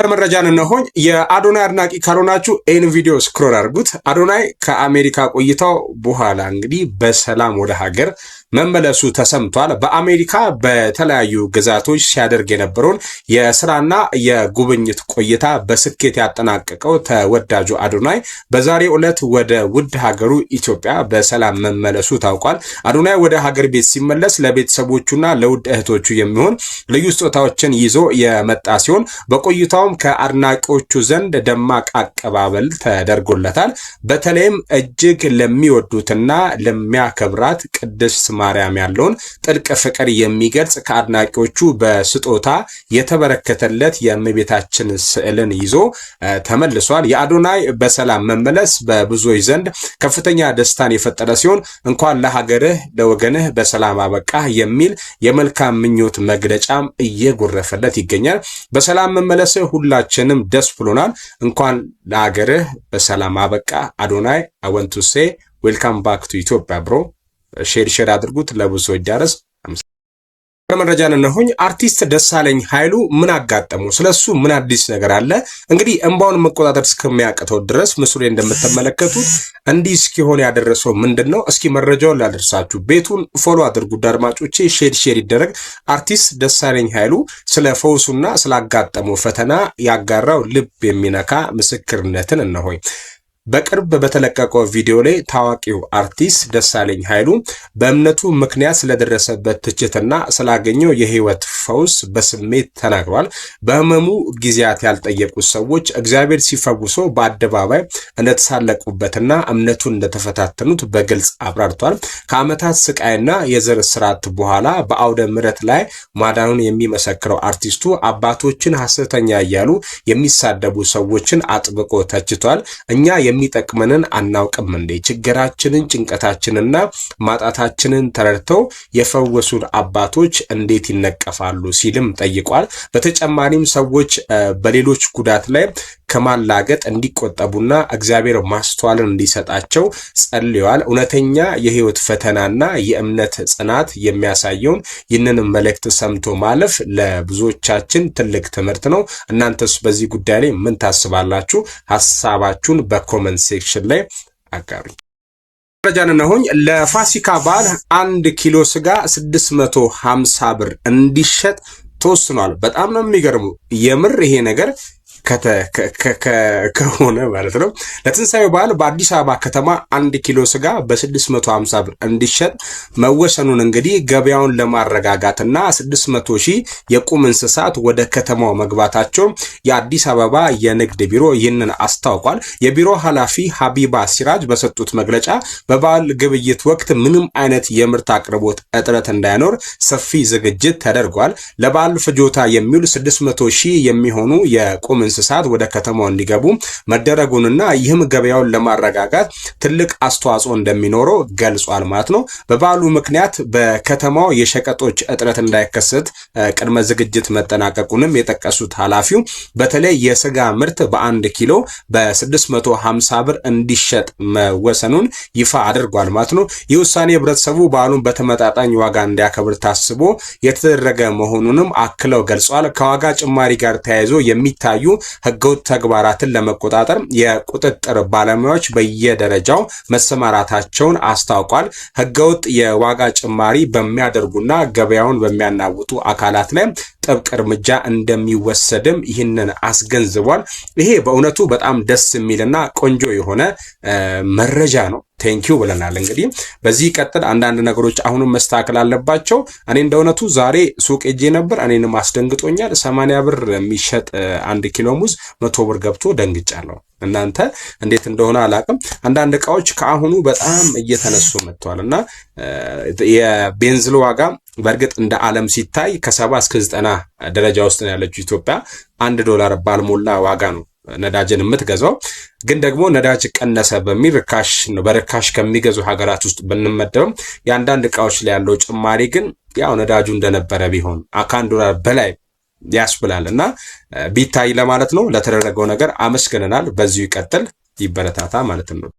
መረጃን እነሆኝ። የአዶናይ አድናቂ ካልሆናችሁ ይህን ቪዲዮ ስክሮል አድርጉት። አዶናይ ከአሜሪካ ቆይታው በኋላ እንግዲህ በሰላም ወደ ሀገር መመለሱ ተሰምቷል። በአሜሪካ በተለያዩ ግዛቶች ሲያደርግ የነበረውን የስራና የጉብኝት ቆይታ በስኬት ያጠናቀቀው ተወዳጁ አዶናይ በዛሬው ዕለት ወደ ውድ ሀገሩ ኢትዮጵያ በሰላም መመለሱ ታውቋል። አዶናይ ወደ ሀገር ቤት ሲመለስ ለቤተሰቦቹና ለውድ እህቶቹ የሚሆን ልዩ ስጦታዎችን ይዞ የመጣ ሲሆን በቆይታውም ከአድናቂዎቹ ዘንድ ደማቅ አቀባበል ተደርጎለታል። በተለይም እጅግ ለሚወዱትና ለሚያከብራት ቅድስት ማርያም ያለውን ጥልቅ ፍቅር የሚገልጽ ከአድናቂዎቹ በስጦታ የተበረከተለት የእመቤታችን ስዕልን ይዞ ተመልሷል። የአዶናይ በሰላም መመለስ በብዙዎች ዘንድ ከፍተኛ ደስታን የፈጠረ ሲሆን እንኳን ለሀገርህ ለወገንህ በሰላም አበቃህ የሚል የመልካም ምኞት መግለጫም እየጎረፈለት ይገኛል። በሰላም መመለስ ሁላችንም ደስ ብሎናል። እንኳን ለሀገርህ በሰላም አበቃ አዶናይ። I want to say welcome back to Ethiopia bro። ሼር አድርጉት ለብዙ ይዳረስ። መረጃን እነሆኝ። አርቲስት ደሳለኝ ኃይሉ ምን አጋጠመው? ስለሱ ምን አዲስ ነገር አለ? እንግዲህ እንባውን መቆጣጠር እስከሚያቅተው ድረስ ምስሉ ላይ እንደምትመለከቱት እንዲህ እስኪሆን ያደረሰው ምንድነው? እስኪ መረጃውን ላደርሳችሁ። ቤቱን ፎሎ አድርጉ አድማጮቼ፣ ሼር ይደረግ። አርቲስት ደሳለኝ ኃይሉ ስለ ፈውሱና ስላጋጠመው ፈተና ያጋራው ልብ የሚነካ ምስክርነትን እነሆኝ። በቅርብ በተለቀቀው ቪዲዮ ላይ ታዋቂው አርቲስት ደሳለኝ ኃይሉ በእምነቱ ምክንያት ስለደረሰበት ትችትና ስላገኘው የህይወት ፈውስ በስሜት ተናግሯል። በህመሙ ጊዜያት ያልጠየቁት ሰዎች እግዚአብሔር ሲፈውሶ በአደባባይ እንደተሳለቁበትና እምነቱን እንደተፈታተኑት በግልጽ አብራርቷል። ከዓመታት ስቃይና የዘር ስርዓት በኋላ በአውደ ምሕረት ላይ ማዳኑን የሚመሰክረው አርቲስቱ አባቶችን ሐሰተኛ እያሉ የሚሳደቡ ሰዎችን አጥብቆ ተችቷል። እኛ የሚጠቅመንን አናውቅም እንዴ? ችግራችንን ጭንቀታችንና ማጣታችንን ተረድተው የፈወሱን አባቶች እንዴት ይነቀፋሉ ሲልም ጠይቋል። በተጨማሪም ሰዎች በሌሎች ጉዳት ላይ ከማላገጥ እንዲቆጠቡና እግዚአብሔር ማስተዋልን እንዲሰጣቸው ጸልየዋል። እውነተኛ የህይወት ፈተናና የእምነት ጽናት የሚያሳየውን ይህንን መልእክት ሰምቶ ማለፍ ለብዙዎቻችን ትልቅ ትምህርት ነው። እናንተስ በዚህ ጉዳይ ላይ ምን ታስባላችሁ? ሐሳባችሁን በኮሜንት ሴክሽን ላይ አጋሩ። መረጃን እነሆኝ። ለፋሲካ በዓል 1 ኪሎ ስጋ 650 ብር እንዲሸጥ ተወስኗል። በጣም ነው የሚገርሙ የምር ይሄ ነገር ከሆነ ማለት ነው። ለትንሳኤ በዓል በአዲስ አበባ ከተማ 1 ኪሎ ስጋ በ650 ብር እንዲሸጥ መወሰኑን እንግዲህ ገበያውን ለማረጋጋትና 600 ሺህ የቁም እንስሳት ወደ ከተማው መግባታቸው የአዲስ አበባ የንግድ ቢሮ ይህንን አስታውቋል። የቢሮ ኃላፊ ሀቢባ ሲራጅ በሰጡት መግለጫ በበዓል ግብይት ወቅት ምንም አይነት የምርት አቅርቦት እጥረት እንዳይኖር ሰፊ ዝግጅት ተደርጓል። ለበዓል ፍጆታ የሚውል 600 ሺህ የሚሆኑ የቁም እንስሳት ወደ ከተማው እንዲገቡ መደረጉንና ይህም ገበያውን ለማረጋጋት ትልቅ አስተዋጽኦ እንደሚኖረው ገልጿል ማለት ነው። በበዓሉ ምክንያት በከተማው የሸቀጦች እጥረት እንዳይከሰት ቅድመ ዝግጅት መጠናቀቁንም የጠቀሱት ኃላፊው በተለይ የስጋ ምርት በ1 ኪሎ በ650 ብር እንዲሸጥ መወሰኑን ይፋ አድርጓል ማለት ነው። ይህ ውሳኔ ህብረተሰቡ በዓሉን በተመጣጣኝ ዋጋ እንዲያከብር ታስቦ የተደረገ መሆኑንም አክለው ገልጿል። ከዋጋ ጭማሪ ጋር ተያይዞ የሚታዩ ህገወጥ ተግባራትን ለመቆጣጠር የቁጥጥር ባለሙያዎች በየደረጃው መሰማራታቸውን አስታውቋል። ህገወጥ የዋጋ ጭማሪ በሚያደርጉና ገበያውን በሚያናውጡ አካላት ላይ ጥብቅ እርምጃ እንደሚወሰድም ይህንን አስገንዝቧል። ይሄ በእውነቱ በጣም ደስ የሚልና ቆንጆ የሆነ መረጃ ነው። ቴንኪው ብለናል። እንግዲህ በዚህ ቀጥል አንዳንድ ነገሮች አሁንም መስተካከል አለባቸው። እኔ እንደውነቱ ዛሬ ሱቅ ሄጄ ነበር፣ እኔንም አስደንግጦኛል። 80 ብር የሚሸጥ 1 ኪሎ ሙዝ 100 ብር ገብቶ ደንግጫለሁ። እናንተ እንዴት እንደሆነ አላቅም። አንዳንድ እቃዎች ከአሁኑ በጣም እየተነሱ መጥተዋልና የቤንዚን ዋጋ በእርግጥ እንደ ዓለም ሲታይ ከ70 እስከ 90 ደረጃ ውስጥ ነው ያለችው ኢትዮጵያ። $1 ባልሞላ ዋጋ ነው ነዳጅን የምትገዛው። ግን ደግሞ ነዳጅ ቀነሰ በሚል ርካሽ ነው በርካሽ ከሚገዙ ሀገራት ውስጥ ብንመደብም የአንዳንድ እቃዎች ላይ ያለው ጭማሪ ግን ያው ነዳጁ እንደነበረ ቢሆን $1 በላይ ያስብላልና ቢታይ ለማለት ነው። ለተደረገው ነገር አመስግነናል። በዚሁ ይቀጥል ይበረታታ ማለት ነው።